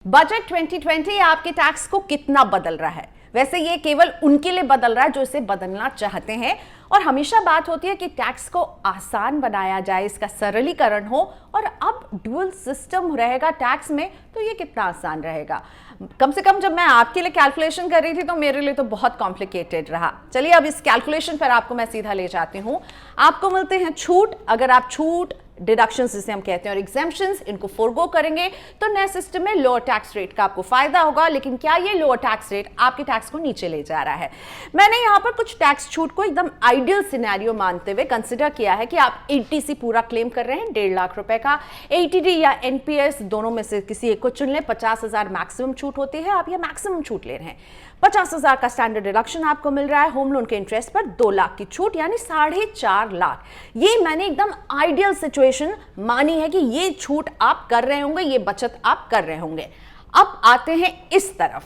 Budget 2020 आपके tax को कितना बदल रहा है? वैसे ये केवल उनके लिए बदल रहा है जो इसे बदलना चाहते हैं, और हमेशा बात होती है कि टैक्स को आसान बनाया जाए, इसका सरलीकरण हो, और अब ड्यूअल सिस्टम रहेगा टैक्स में, तो ये कितना आसान रहेगा। कम से कम जब मैं आपके लिए कैलकुलेशन कर रही थी तो मेरे लिए तो बहुत कॉम्प्लिकेटेड रहा। चलिए अब इस कैलकुलेशन पर आपको मैं सीधा ले जाती हूँ। आपको मिलते हैं छूट। अगर आप छूट, डिडक्शंस जिसे हम कहते हैं, और एग्जेम्पशंस, इनको फोरगो करेंगे तो नए सिस्टम में लोअर टैक्स रेट का आपको फायदा होगा। लेकिन क्या ये लोअर टैक्स रेट आपके टैक्स को नीचे ले जा रहा है? मैंने यहाँ पर कुछ टैक्स छूट को एकदम आइडियल सिनेरियो मानते हुए कंसिडर किया है कि आप एटीसी पूरा क्लेम कर रहे हैं 1.5 लाख रुपए का। एटीडी या एनपीएस दोनों में से किसी एक को चुन लें। 50,000 मैक्सिमम छूट होती है, आप यह मैक्सिमम छूट ले रहे हैं। 50,000 का स्टैंडर्ड डिडक्शन आपको मिल रहा है। होम लोन के इंटरेस्ट पर 2 लाख की छूट, यानी 4.5 लाख। ये मैंने एकदम आइडियल सिचुएशन मानी है कि ये छूट आप कर रहे होंगे, ये बचत आप कर रहे होंगे। अब आते हैं इस तरफ,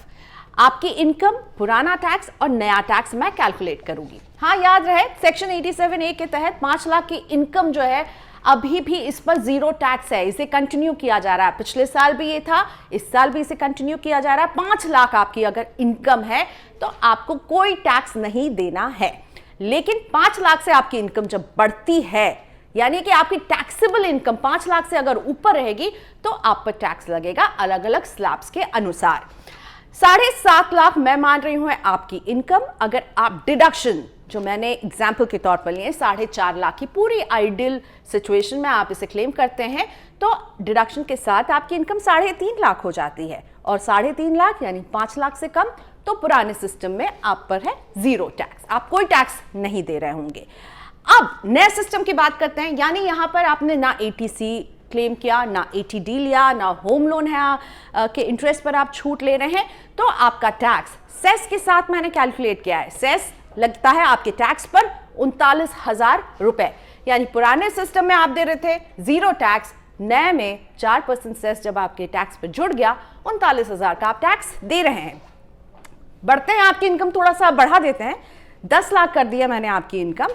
आपकी इनकम, पुराना टैक्स और नया टैक्स मैं कैलकुलेट करूंगी। हाँ, याद रहे सेक्शन 87A के तहत 5 लाख की इनकम जो है अभी भी इस पर जीरो टैक्स है, इसे कंटिन्यू किया जा रहा है। पिछले साल भी ये था, इस साल भी इसे कंटिन्यू किया जा रहा है। 5 लाख आपकी अगर इनकम है तो आपको कोई टैक्स नहीं देना है। लेकिन 5 लाख से आपकी इनकम जब बढ़ती है, यानी कि आपकी टैक्सेबल इनकम 5 लाख से अगर ऊपर रहेगी तो आप पर टैक्स लगेगा अलग अलग स्लैब्स के अनुसार। 7.5 लाख मैं मान रही हूं आपकी इनकम। अगर आप डिडक्शन जो मैंने एग्जाम्पल के तौर पर लिए 4.5 लाख की पूरी आइडियल सिचुएशन में आप इसे क्लेम करते हैं, तो डिडक्शन के साथ आपकी इनकम 3.5 लाख हो जाती है। और 3.5 लाख यानी 5 लाख से कम, तो पुराने सिस्टम में आप पर है जीरो टैक्स, आप कोई टैक्स नहीं दे रहे होंगे। अब नए सिस्टम की बात करते हैं, यानी यहां पर आपने ना एटीसी क्लेम किया, ना एटीडी लिया, ना होम लोन है के इंटरेस्ट पर आप छूट ले रहे हैं, तो आपका टैक्स सेस के साथ मैंने कैलकुलेट किया है। सेस लगता है आपके टैक्स पर 39,000 रुपए, यानी पुराने सिस्टम में आप दे रहे थे जीरो टैक्स, नए में 4% सेस जब आपके टैक्स पर जुड़ गया 39,000 का आप टैक्स दे रहे हैं। बढ़ते हैं, आपकी इनकम थोड़ा सा बढ़ा देते हैं, 10 लाख कर दिया मैंने आपकी इनकम।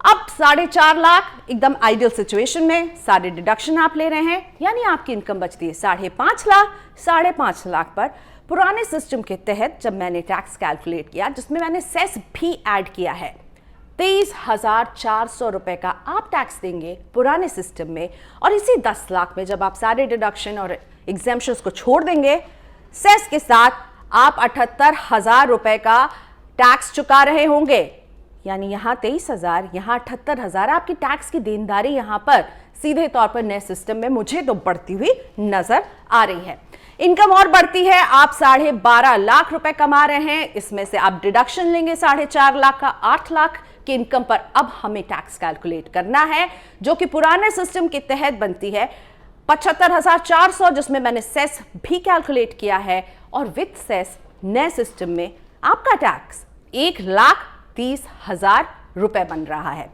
अब 4.5 लाख एकदम आइडियल सिचुएशन में सारे डिडक्शन आप ले रहे हैं, यानी आपकी इनकम बचती है 5.5 लाख। 5.5 लाख पर पुराने सिस्टम के तहत जब मैंने टैक्स कैलकुलेट किया, जिसमें मैंने सेस भी ऐड किया है, 23,400 रुपए का आप टैक्स देंगे पुराने सिस्टम में। और इसी 10 लाख में जब आप सारे डिडक्शन और एग्जेम्पशंस को छोड़ देंगे, सेस के साथ आप 78,000 रुपए का टैक्स चुका रहे होंगे। यानी यहां 23,000, यहां 78,000 आपकी टैक्स की देनदारी यहां पर सीधे तौर पर नए सिस्टम में मुझे तो बढ़ती हुई नजर आ रही है। इनकम और बढ़ती है, आप 12.5 लाख रुपए कमा रहे हैं, इसमें से आप डिडक्शन लेंगे 4.5 लाख का। 8 लाख की इनकम पर अब हमें टैक्स कैलकुलेट करना है, जो कि पुराने सिस्टम के तहत बनती है 75,400, जिसमें मैंने सेस भी कैलकुलेट किया है। और विथ सेस नए सिस्टम में आपका टैक्स 1,30,000 रुपए बन रहा है।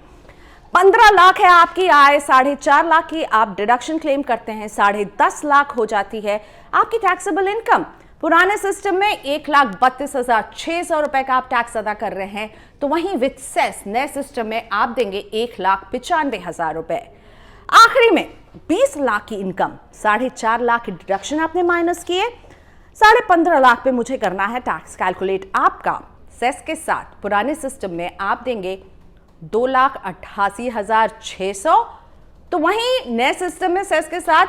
15 लाख है आपकी आय, 4.5 लाख की आप डिडक्शन क्लेम करते हैं, 10.5 लाख हो जाती है आपकी टैक्सेबल इनकम। पुराने सिस्टम में 1,32,600 रुपए का आप टैक्स अदा कर रहे हैं, तो वहीं विथ सेस नए सिस्टम में आप देंगे 1,95,000 रुपए। आखिरी में 20 लाख की इनकम, 4.5 लाख की डिडक्शन आपने माइनस किए, 15.5 लाख पे मुझे करना है टैक्स कैलकुलेट आपका सेस के साथ। पुराने सिस्टम में आप देंगे 2,88,600, तो वहीं नए सिस्टम में सेस के साथ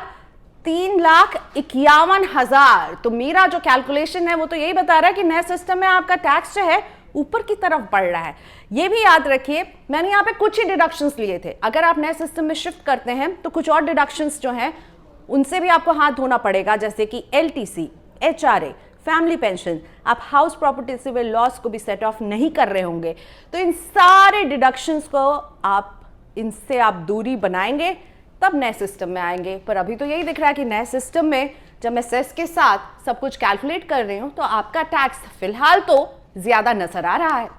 3,51,000। तो मेरा जो कैलकुलेशन है वो तो यही बता रहा है कि नए सिस्टम में आपका टैक्स जो है ऊपर की तरफ बढ़ रहा है। ये भी याद रखिए, मैंने यहाँ पे कुछ ही डिडक्शंस लिए थे। अगर आप नए सिस्टम में शिफ्ट करते हैं तो कुछ और डिडक्शंस जो हैं उनसे भी आपको हाथ धोना पड़ेगा, जैसे कि एलटीसी, एचआरए, फैमिली पेंशन। आप हाउस प्रॉपर्टी सिविल लॉस को भी सेट ऑफ नहीं कर रहे होंगे, तो इन सारे डिडक्शंस को इनसे आप दूरी बनाएंगे, तब नए सिस्टम में आएंगे। पर अभी तो यही दिख रहा है कि नए सिस्टम में जब मैं सेस के साथ सब कुछ कैलकुलेट कर रही हूं, तो आपका टैक्स फिलहाल तो ज्यादा नजर आ रहा है।